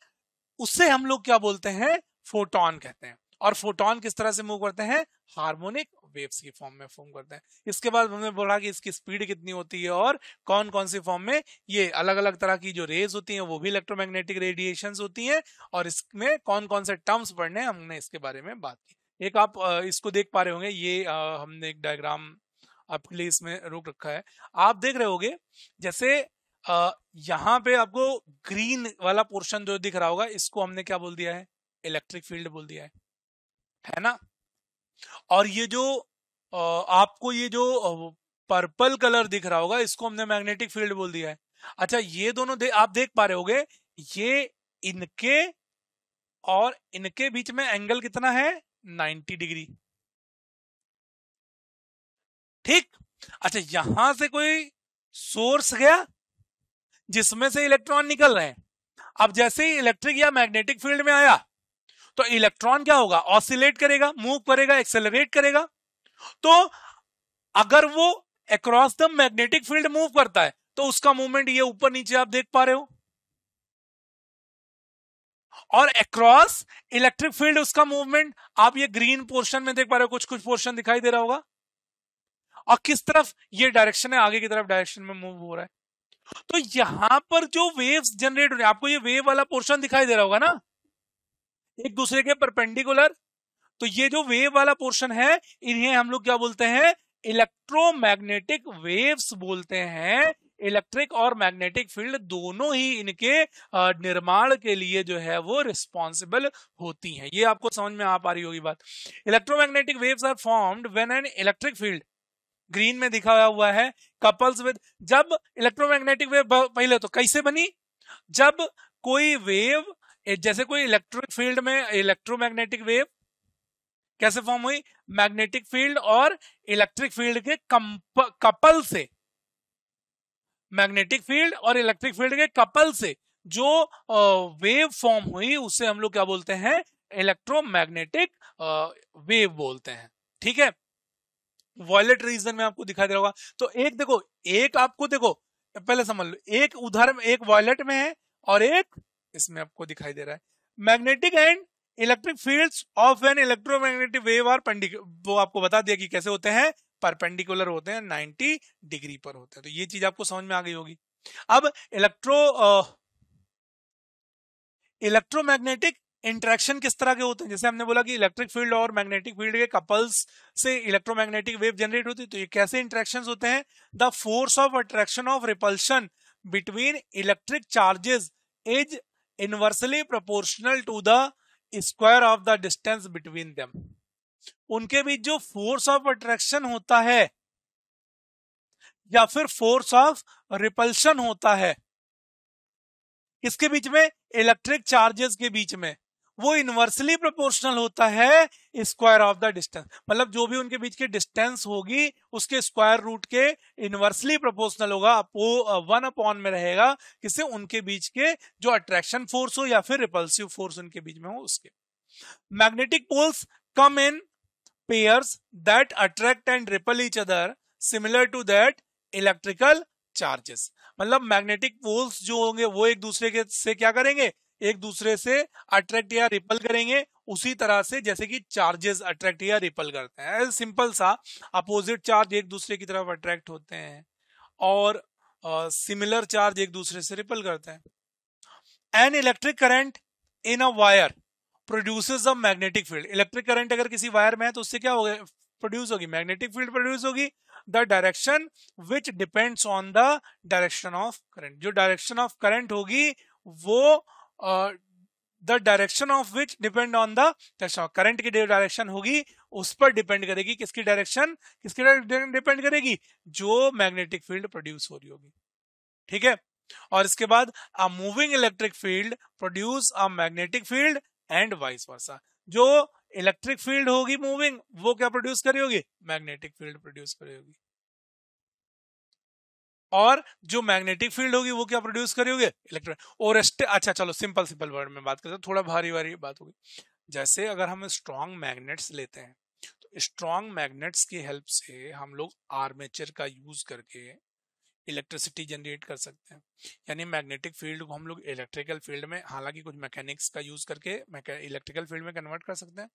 उससे हम लोग क्या बोलते हैं, फोटॉन कहते हैं। और फोटॉन किस तरह से मूव करते हैं, हार्मोनिक वेव्स की फॉर्म में फॉर्म करते हैं। इसके बाद हमने बोला कि इसकी स्पीड कितनी होती है, और कौन कौन सी फॉर्म में ये अलग अलग तरह की जो रेज होती हैं वो भी इलेक्ट्रोमैग्नेटिक रेडिएशंस होती हैं, और इसमें कौन कौन से टर्म्स पढ़ने हैं, हमने इसके बारे में बात की। एक आप इसको देख पा रहे होंगे, ये हमने एक डायग्राम आपके लिए इसमें रोक रखा है, आप देख रहे होंगे, जैसे यहाँ पे आपको ग्रीन वाला पोर्शन जो दिख रहा होगा, इसको हमने क्या बोल दिया है, इलेक्ट्रिक फील्ड बोल दिया है ना। और ये जो आपको ये जो पर्पल कलर दिख रहा होगा, इसको हमने मैग्नेटिक फील्ड बोल दिया है। अच्छा, ये दोनों आप देख पा रहे होगे, ये इनके और इनके बीच में एंगल कितना है, 90 डिग्री। ठीक, अच्छा, यहां से कोई सोर्स गया जिसमें से इलेक्ट्रॉन निकल रहे हैं। अब जैसे ही इलेक्ट्रिक या मैग्नेटिक फील्ड में आया तो इलेक्ट्रॉन क्या होगा, ऑसिलेट करेगा, मूव करेगा, एक्सेलरेट करेगा। तो अगर वो across the magnetic field move करता है तो उसका मूवमेंट ये ऊपर नीचे आप देख पा रहे हो, और अक्रॉस इलेक्ट्रिक फील्ड उसका मूवमेंट आप ये ग्रीन पोर्शन में देख पा रहे हो, कुछ कुछ पोर्शन दिखाई दे रहा होगा। और किस तरफ ये डायरेक्शन है, आगे की तरफ डायरेक्शन में मूव हो रहा है। तो यहां पर जो वेव्स जनरेट हो रहे हैं, आपको ये वेव वाला पोर्शन दिखाई दे रहा होगा ना, एक दूसरे के परपेंडिकुलर। तो ये जो वेव वाला पोर्शन है, इन्हें हम लोग क्या बोलते हैं, इलेक्ट्रोमैग्नेटिक वेव्स बोलते हैं। इलेक्ट्रिक और मैग्नेटिक फील्ड दोनों ही इनके निर्माण के लिए जो है वो रिस्पॉन्सिबल होती हैं। ये आपको समझ में आ पा रही होगी बात। Electromagnetic waves are formed when an electric field, green में दिखाया हुआ है, कपल्स विद। जब इलेक्ट्रोमैग्नेटिक वेव पहले तो कैसे बनी, जब कोई वेव, जैसे कोई इलेक्ट्रिक फील्ड में इलेक्ट्रोमैग्नेटिक वेव कैसे फॉर्म हुई, मैग्नेटिक फील्ड और इलेक्ट्रिक फील्ड के कपल से, मैग्नेटिक फील्ड और इलेक्ट्रिक फील्ड के कपल से जो वेव फॉर्म हुई उसे हम लोग क्या बोलते हैं, इलेक्ट्रोमैग्नेटिक वेव बोलते हैं। ठीक है, वॉयलेट रीजन में आपको दिखाई दे रहा होगा। तो एक देखो, एक आपको देखो पहले समझ लो, एक उधर में, एक वॉयलेट में है और एक इसमें आपको दिखाई दे रहा है। Magnetic and electric fields of an electromagnetic wave are वो आपको बता दिया कि कैसे होते हैं, परपेंडिकुलर होते हैं, 90 डिग्री पर होते हैं। तो ये चीज आपको समझ में आ गई होगी। अब इलेक्ट्रोमैग्नेटिक इंटरेक्शन किस तरह के होते हैं, जैसे हमने बोला कि इलेक्ट्रिक फील्ड और मैग्नेटिक फील्ड के कपल्स से इलेक्ट्रोमैग्नेटिक वेव जनरेट होती है। तो ये कैसे इंटरेक्शंस होते हैं, the force of attraction of repulsion between electric charges is inversely proportional to the square of the distance between them. उनके बीच जो फोर्स ऑफ अट्रैक्शन होता है या फिर फोर्स ऑफ रिपल्शन होता है, किसके बीच में, इलेक्ट्रिक चार्जेस के बीच में, वो इनवर्सली प्रोपोर्शनल होता है स्क्वायर ऑफ द डिस्टेंस। मतलब जो भी उनके बीच की डिस्टेंस होगी उसके स्क्वायर रूट के इनवर्सली प्रोपोर्शनल होगा, वो 1 में रहेगा, किससे, उनके बीच के जो अट्रैक्शन फोर्स हो या फिर रिपल्सिव फोर्स उनके बीच में हो उसके। Magnetic poles come in pairs that attract and repel each other similar to that electrical charges. मतलब मैग्नेटिक पोल्स जो होंगे वो एक दूसरे के से क्या करेंगे, एक दूसरे से अट्रैक्ट या रिपल करेंगे, उसी तरह से जैसे कि चार्जेस अट्रैक्ट या रिपल करते हैं। सिंपल सा, अपोजिट चार्ज एक दूसरे की तरफ अट्रैक्ट होते हैं और सिमिलर चार्ज एक दूसरे से रिपल करते हैं। An electric current in a wire produces a magnetic field. Electric current अगर किसी वायर में है तो उससे क्या होगा, प्रोड्यूस होगी मैग्नेटिक फील्ड प्रोड्यूस होगी। The direction which depends on the direction of current. जो डायरेक्शन ऑफ करंट होगी वो the direction of which depend on the direction of current की डायरेक्शन होगी, उस पर डिपेंड करेगी। किसकी डायरेक्शन, किसकी डायरेक्शन डिपेंड करेगी, जो मैग्नेटिक फील्ड प्रोड्यूस हो रही होगी। ठीक है, और इसके बाद a moving electric field produce a magnetic field and vice versa. जो इलेक्ट्रिक फील्ड होगी मूविंग, वो क्या प्रोड्यूस करी होगी, मैग्नेटिक फील्ड प्रोड्यूस करी होगी। और जो मैग्नेटिक फील्ड होगी वो क्या प्रोड्यूस करी होगी, इलेक्ट्रिक। और अच्छा चलो सिंपल सिंपल वर्ड में बात करते हैं, थोड़ा भारी भारी बात होगी। जैसे अगर हम स्ट्रॉन्ग मैग्नेट्स लेते हैं तो स्ट्रॉन्ग मैग्नेट्स की हेल्प से हम लोग आर्मेचर का यूज करके इलेक्ट्रिसिटी जनरेट कर सकते हैं। यानी मैग्नेटिक फील्ड को हम लोग इलेक्ट्रिकल फील्ड में, हालांकि कुछ मैकेनिक्स का यूज करके इलेक्ट्रिकल फील्ड में कन्वर्ट कर सकते हैं।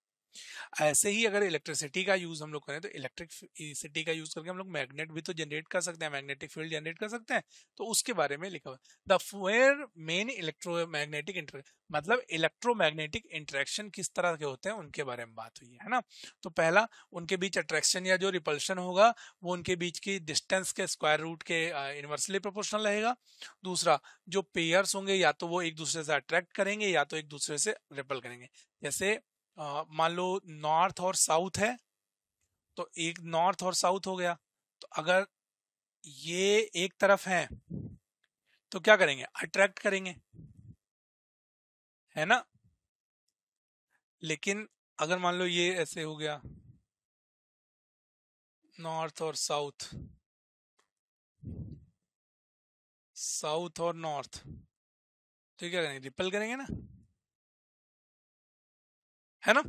ऐसे ही अगर इलेक्ट्रिसिटी का यूज हम लोग करें तो इलेक्ट्रिसिटी का यूज करके हम लोग मैग्नेट भी तो जनरेट कर सकते हैं, मैग्नेटिक फील्ड जनरेट कर सकते हैं। तो उसके बारे में लिखा हुआ द वेयर मेन इलेक्ट्रोमैग्नेटिक मतलब इलेक्ट्रोमैग्नेटिक इंटरेक्शन किस तरह के होते हैं उनके बारे में बात हुई है ना। तो पहला, उनके बीच अट्रैक्शन या जो रिपल्शन होगा वो उनके बीच की डिस्टेंस के स्क्वायर रूट के इनवर्सली प्रोपोर्शनल रहेगा। दूसरा, जो पेयर्स होंगे या तो वो एक दूसरे से अट्रैक्ट करेंगे या तो एक दूसरे से रिपल करेंगे। जैसे मान लो नॉर्थ और साउथ है तो एक नॉर्थ और साउथ हो गया, तो अगर ये एक तरफ है तो क्या करेंगे, अट्रैक्ट करेंगे, है ना। लेकिन अगर मान लो ये ऐसे हो गया नॉर्थ और साउथ, साउथ और नॉर्थ, तो क्या करेंगे, रिपल करेंगे ना, है ना।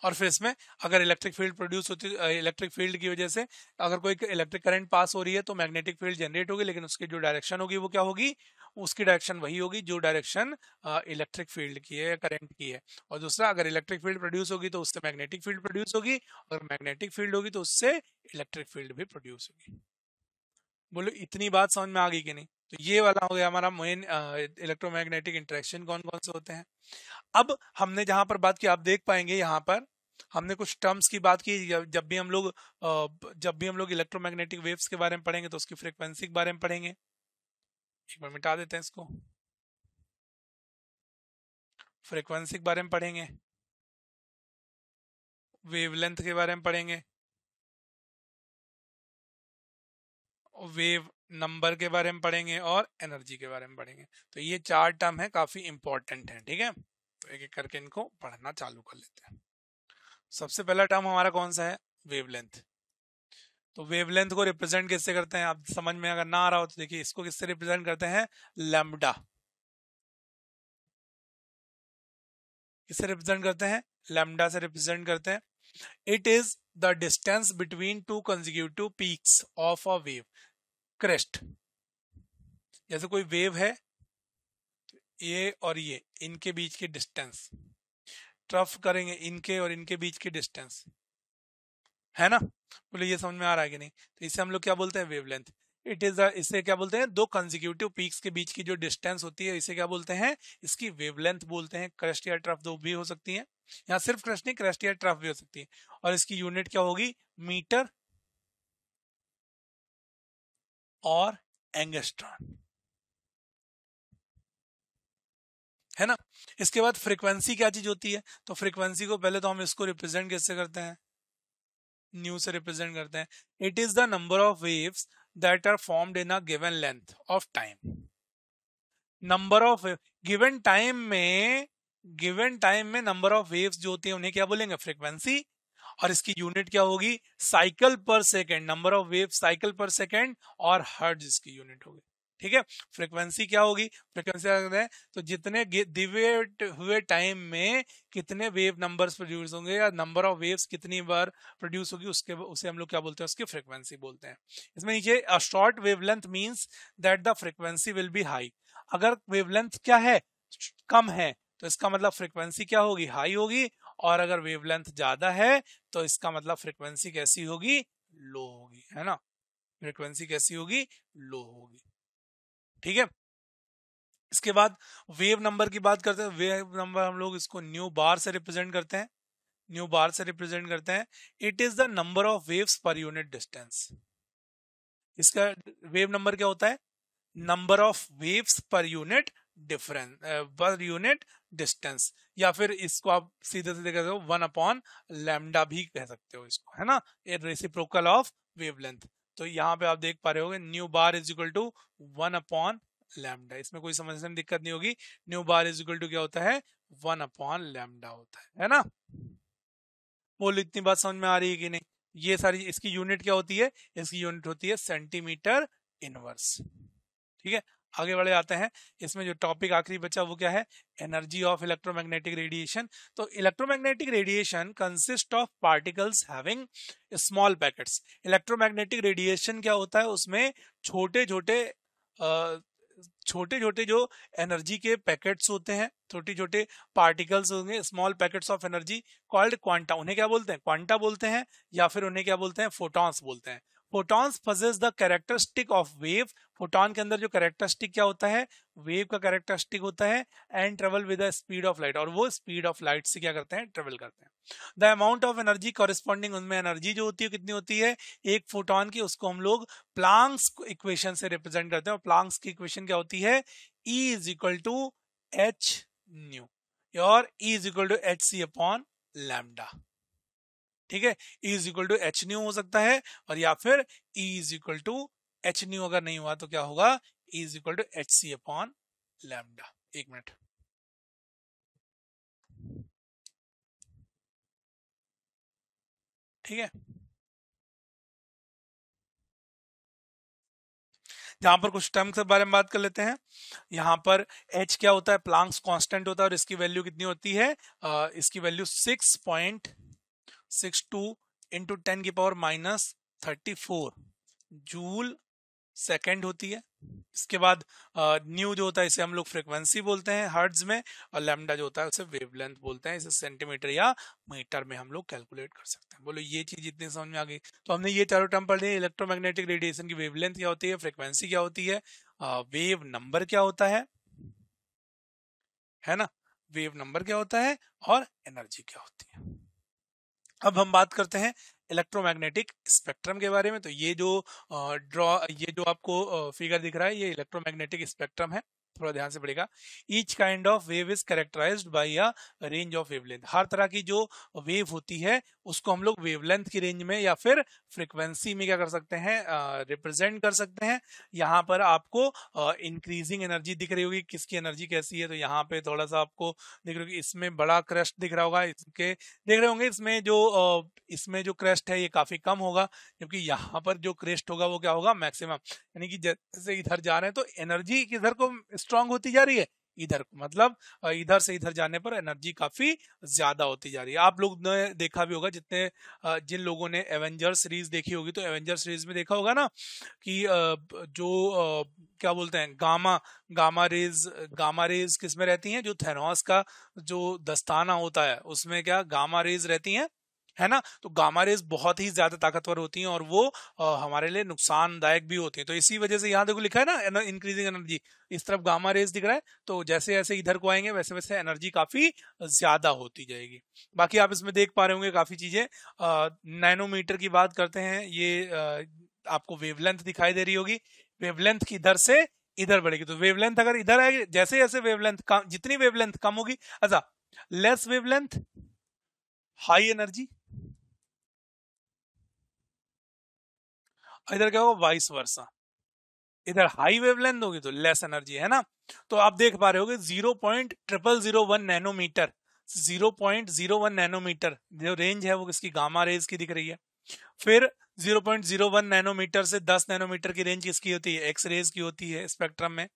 और फिर इसमें अगर इलेक्ट्रिक फील्ड प्रोड्यूस होती है, इलेक्ट्रिक फील्ड की वजह से अगर कोई इलेक्ट्रिक करंट पास हो रही है तो मैग्नेटिक फील्ड जनरेट होगी, लेकिन उसकी जो डायरेक्शन होगी वो क्या होगी, उसकी डायरेक्शन वही होगी जो डायरेक्शन इलेक्ट्रिक फील्ड की है, करंट की है। और दूसरा, अगर इलेक्ट्रिक फील्ड प्रोड्यूस होगी तो उससे मैग्नेटिक फील्ड प्रोड्यूस होगी, और मैग्नेटिक फील्ड होगी तो उससे इलेक्ट्रिक फील्ड भी प्रोड्यूस होगी। बोलो इतनी बात समझ में आ गई कि नहीं। तो ये वाला हो गया हमारा मेन इलेक्ट्रोमैग्नेटिक इंटरेक्शन कौन कौन से होते हैं। अब हमने जहां पर बात की, आप देख पाएंगे यहाँ पर हमने कुछ टर्म्स की बात की। जब भी हम लोग इलेक्ट्रोमैग्नेटिक वेव्स के बारे में पढ़ेंगे तो उसकी फ्रीक्वेंसी के बारे में पढ़ेंगे। एक बार मिटा देते हैं इसको, फ्रीक्वेंसी के बारे में पढ़ेंगे, वेवलेंथ के बारे में पढ़ेंगे, वेव नंबर के बारे में पढ़ेंगे, और एनर्जी के बारे में पढ़ेंगे। तो ये चार टर्म है, काफी इंपॉर्टेंट है, ठीक है। तो एक एक करके इनको पढ़ना चालू कर लेते हैं। सबसे पहला टर्म हमारा कौन सा है, वेवलेंथ। तो वेवलेंथ को रिप्रेजेंट किससे करते हैं, आप समझ में अगर ना आ रहा हो तो देखिए, इसको किससे रिप्रेजेंट करते हैं, लैम्डा। किससे रिप्रेजेंट करते हैं, लैम्डा से रिप्रेजेंट करते हैं। It is the distance between two consecutive peaks of a wave crest. जैसे कोई वेव है, ये और ये इनके बीच की डिस्टेंस, ट्रफ करेंगे इनके और इनके बीच की डिस्टेंस, है ना। बोले ये समझ में आ रहा है कि नहीं। तो इसे हम लोग क्या बोलते हैं, वेवलेंथ। इट इज इसे क्या बोलते हैं, दो कंसेक्यूटिव पीक्स के बीच की जो डिस्टेंस होती है इसे क्या बोलते हैं, इसकी वेवलेंथ बोलते हैं। क्रस्ट या ट्रफ दो भी हो सकती है, यहाँ सिर्फ क्रस्ट नहीं, क्रस्ट या ट्रफ भी हो सकती है। और इसकी यूनिट क्या होगी, मीटर और एंगस्ट्रॉन, है ना। इसके बाद फ्रीक्वेंसी क्या चीज होती है, तो फ्रीक्वेंसी को पहले तो हम इसको रिप्रेजेंट कैसे करते हैं, न्यू से रिप्रेजेंट करते हैं। It is the number of waves that are formed in a given length of time. Number of given time में नंबर ऑफ वेव्स जो होती है उन्हें क्या बोलेंगे, फ्रीक्वेंसी। और इसकी यूनिट क्या होगी, साइकिल पर second, number of wave cycle पर सेकेंड, और हर्ट्ज इसकी यूनिट होगी, ठीक है। फ्रीक्वेंसी क्या होगी, फ्रीक्वेंसी है तो जितने दिए हुए टाइम में कितने वेव नंबर्स प्रोड्यूस होंगे, या नंबर ऑफ वेव्स कितनी बार प्रोड्यूस होगी, उसके उसे हम लोग क्या बोलते हैं, उसकी फ्रीक्वेंसी बोलते हैं। इसमें नीचे a short wavelength means that the frequency will be high. अगर वेवलेंथ क्या है, कम है, तो इसका मतलब फ्रीक्वेंसी क्या होगी, हाई होगी। और अगर वेवलेंथ ज्यादा है तो इसका मतलब फ्रीक्वेंसी कैसी होगी, लो होगी, है ना। फ्रीक्वेंसी कैसी होगी, लो होगी, ठीक है। इसके बाद वेव नंबर की बात करते हैं। वेव नंबर हम लोग इसको न्यू बार से रिप्रेजेंट करते हैं, न्यू बार से रिप्रेजेंट करते हैं। It is the number of waves per unit distance. इसका वेव नंबर क्या होता है, number of waves per unit difference, per unit distance. या फिर इसको आप सीधे सीधे कहते हो 1 अपॉन लैम्डा भी कह सकते हो इसको, है ना, ए रेसिप्रोकल ऑफ वेवलेंथ। तो यहाँ पे आप देख पा रहे होगे, nu bar is equal to 1 upon lambda. इसमें कोई समझने में दिक्कत नहीं होगी। Nu bar is equal to क्या होता है, 1 अपॉन लैम्डा होता है ना। बोलो इतनी बात समझ में आ रही है कि नहीं। ये सारी इसकी यूनिट क्या होती है, इसकी यूनिट होती है सेंटीमीटर इनवर्स, ठीक है। आगे बढ़े आते हैं। इसमें जो टॉपिक आखिरी बचा वो क्या है, एनर्जी ऑफ इलेक्ट्रोमैग्नेटिक रेडिएशन। तो electromagnetic radiation consist of particles having small packets. Electromagnetic radiation क्या होता है, उसमें छोटे छोटे छोटे छोटे जो एनर्जी के पैकेट्स होते हैं, छोटे छोटे पार्टिकल्स होंगे, small packets of energy called quanta. उन्हें क्या बोलते हैं, क्वांटा बोलते हैं, या फिर उन्हें क्या बोलते हैं, फोटॉन्स बोलते हैं। Photons possess the characteristic of wave. Photon के अंदर जो कैरेक्टरिस्टिक क्या होता है, वेव का कैरेक्टरिस्टिक होता है, and travel with the speed of light. और वो स्पीड ऑफ लाइट से क्या करते हैं, ट्रेवल करते हैं। The amount of energy corresponding, उनमें एनर्जी जो होती है कितनी होती है, एक फोटोन की, उसको हम लोग प्लांक्स इक्वेशन से रिप्रेजेंट करते हैं। और प्लांक्स की इक्वेशन क्या होती है, E is equal to H nu, और E is equal to H C upon lambda, ठीक है। E is equal to H nu हो सकता है, और या फिर E is equal to H nu अगर नहीं हुआ तो क्या होगा, E is equal to H C upon lambda. एक मिनट, ठीक है। जहां पर कुछ टर्म्स के बारे में बात कर लेते हैं। यहाँ पर h क्या होता है, प्लांक्स कांस्टेंट होता है और इसकी वैल्यू कितनी होती है, इसकी वैल्यू 6.62 इंटू 10⁻⁻34 जूल सेकेंड होती है। इसके बाद न्यू जो होता है इसे हम लोग फ्रीक्वेंसी बोलते हैं हर्ट्ज में, और लैम्डा जो होता है उसे वेवलेंथ बोलते हैं, इसे सेंटीमीटर या मीटर में हम लोग कैलकुलेट कर सकते हैं। बोलो ये चीज इतनी समझ में आ गई। तो हमने ये चारों टर्म पढ़ लिए, इलेक्ट्रोमैग्नेटिक रेडिएशन की वेवलेंथ क्या होती है, फ्रीक्वेंसी क्या होती है, वेव नंबर क्या होता है ना, वेव नंबर क्या होता है, और एनर्जी क्या होती है। अब हम बात करते हैं इलेक्ट्रोमैग्नेटिक स्पेक्ट्रम के बारे में। तो ये जो ये जो आपको फिगर दिख रहा है ये इलेक्ट्रोमैग्नेटिक स्पेक्ट्रम है, थोड़ा ध्यान से पढ़ेगा। Each kind of wave is characterised by a range of wavelength. हर तरह की जो वेव होती है उसको हम लोग वेवलेंथ की रेंज में या फिर फ्रीक्वेंसी में क्या कर सकते हैं, रिप्रेजेंट कर सकते हैं। यहाँ पर आपको इंक्रीजिंग एनर्जी दिख रही होगी, किसकी एनर्जी कैसी है, तो यहाँ पे थोड़ा सा आपको दिख रहा होगी, इसमें बड़ा क्रस्ट दिख रहा होगा, इसके देख रहे होंगे इसमें जो क्रेस्ट है ये काफी कम होगा, क्योंकि यहाँ पर जो क्रेस्ट होगा वो क्या होगा, मैक्सिमम। यानी कि जैसे इधर जा रहे हैं तो एनर्जी किधर को स्ट्रांग होती जा रही है, इधर को, मतलब इधर से इधर जाने पर एनर्जी काफी ज्यादा होती जा रही है। आप लोग ने देखा भी होगा, जिन लोगों ने एवेंजर सीरीज देखी होगी तो एवेंजर सीरीज में देखा होगा ना कि क्या बोलते हैं, गामा रेज किस में रहती हैं, जो थेनोस का जो दस्ताना होता है उसमें क्या गामा रेज रहती हैं, है ना। तो गामा रेज बहुत ही ज्यादा ताकतवर होती हैं और वो हमारे लिए नुकसानदायक भी होती हैं। तो इसी वजह से यहाँ देखो लिखा है ना इंक्रीजिंग एनर्जी, इस तरफ गामा रेज दिख रहा है, तो जैसे जैसे इधर को आएंगे वैसे वैसे एनर्जी काफी ज्यादा होती जाएगी। बाकी आप इसमें देख पा रहे होंगे काफी चीजें। नैनोमीटर की बात करते हैं, ये आपको वेवलेंथ दिखाई दे रही होगी, वेवलेंथ की इधर से इधर बढ़ेगी। तो वेवलेंथ अगर इधर आएगी, जैसे जैसे वेवलेंथ कम, जितनी वेवलेंथ कम होगी, अच्छा लेस वेवलेंथ हाई एनर्जी, इधर क्या होगा वाइस वर्सा, इधर हाई वेवलेंथ होगी तो लेस एनर्जी, है ना। तो आप देख पा रहे होगे 0.0001 नैनोमीटर, 0.01 नैनोमीटर जो रेंज है वो किसकी, गामा रेज की दिख रही है। फिर 0.01 नैनोमीटर से 10 नैनोमीटर की रेंज किसकी होती है, एक्स रेज की होती है स्पेक्ट्रम में।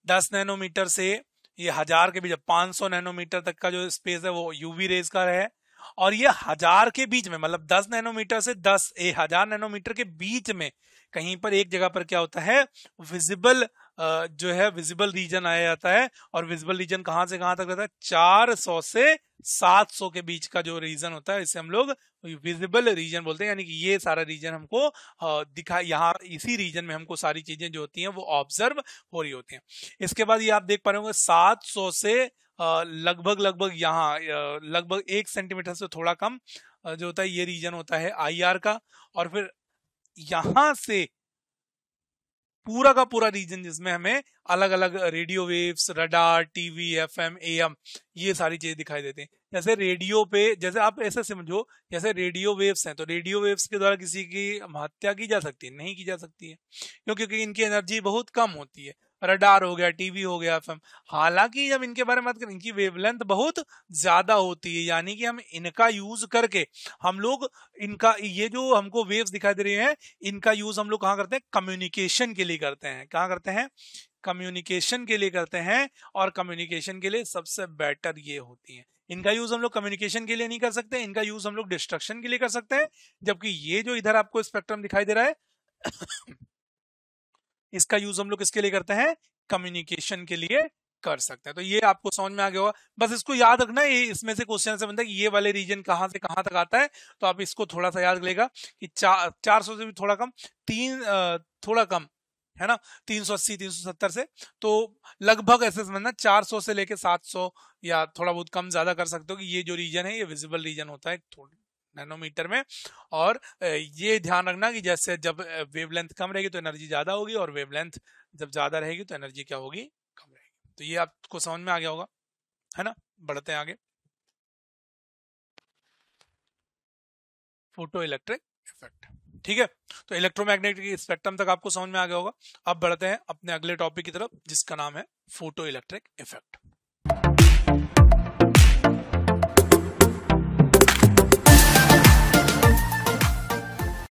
10 नैनोमीटर से ये 1000 के बीच 500 नैनोमीटर तक का जो स्पेस है वो यूवी रेज का है। और ये 1000 के बीच में, मतलब 10 नैनोमीटर से 1000 नैनोमीटर के बीच में कहीं पर एक जगह पर क्या होता है, विजिबल जो है विजिबल रीजन आया जाता है। और विजिबल रीजन कहां से कहां तक रहता है, 400 से 700 के बीच का जो रीजन होता है इसे हम लोग विजिबल रीजन बोलते हैं। यानी कि ये सारा रीजन हमको दिखाई, यहाँ इसी रीजन में हमको सारी चीजें जो होती हैं वो ऑब्जर्व हो रही होती हैं। इसके बाद ये आप देख पा रहे होंगे 700 से लगभग यहाँ लगभग 1 सेंटीमीटर से थोड़ा कम जो होता है ये रीजन होता है IR का। और फिर यहां से पूरा का पूरा रीजन जिसमें हमें अलग अलग radio waves, radar, TV, FM, AM ये सारी चीजें दिखाई देती हैं। जैसे रेडियो पे, जैसे आप ऐसे समझो जैसे रेडियो वेव्स हैं, तो रेडियो वेव्स के द्वारा किसी की हत्या की जा सकती है, नहीं की जा सकती है, क्योंकि इनकी एनर्जी बहुत कम होती है। रडार हो गया, टीवी हो गया, FM, हालांकि जब इनके बारे में बात करें इनकी वेवलेंथ बहुत ज्यादा होती है। यानी कि हम इनका यूज करके हम लोग इनका ये जो हमको वेव्स दिखाई दे रही हैं इनका यूज हम लोग कहाँ करते हैं, कम्युनिकेशन के लिए करते हैं। कहाँ करते हैं, कम्युनिकेशन के लिए करते हैं। और कम्युनिकेशन के लिए सबसे बेटर ये होती है। इनका यूज हम लोग कम्युनिकेशन के लिए नहीं कर सकते, इनका यूज हम लोग डिस्ट्रक्शन के लिए कर सकते हैं। जबकि ये जो इधर आपको स्पेक्ट्रम दिखाई दे रहा है इसका यूज हम लोग किसके लिए करते हैं, कम्युनिकेशन के लिए कर सकते हैं। तो ये आपको समझ में आ गया होगा। बस इसको याद रखना, ये इसमें से क्वेश्चन से बनता है कि ये वाले रीजन कहां से कहां तक आता है। तो आप इसको थोड़ा सा याद लेगा कि 400 से भी थोड़ा कम, थोड़ा कम है ना, 380 370 से, तो लगभग ऐसे समझना 400 से लेके 700 या थोड़ा बहुत कम ज्यादा कर सकते हो कि ये जो रीजन है ये विजिबल रीजन होता है नैनोमीटर में। और ये ध्यान रखना कि जैसे जब वेवलेंथ कम रहेगी तो एनर्जी ज्यादा होगी, और वेवलेंथ जब ज्यादा रहेगी तो एनर्जी क्या होगी, कम रहेगी। तो ये आपको समझ में आ गया होगा, है ना। बढ़ते हैं आगे, फोटो इलेक्ट्रिक इफेक्ट। ठीक है, तो इलेक्ट्रोमैग्नेटिक स्पेक्ट्रम तक आपको समझ में आ गया होगा। अब बढ़ते हैं अपने अगले टॉपिक की तरफ जिसका नाम है फोटो इलेक्ट्रिक इफेक्ट।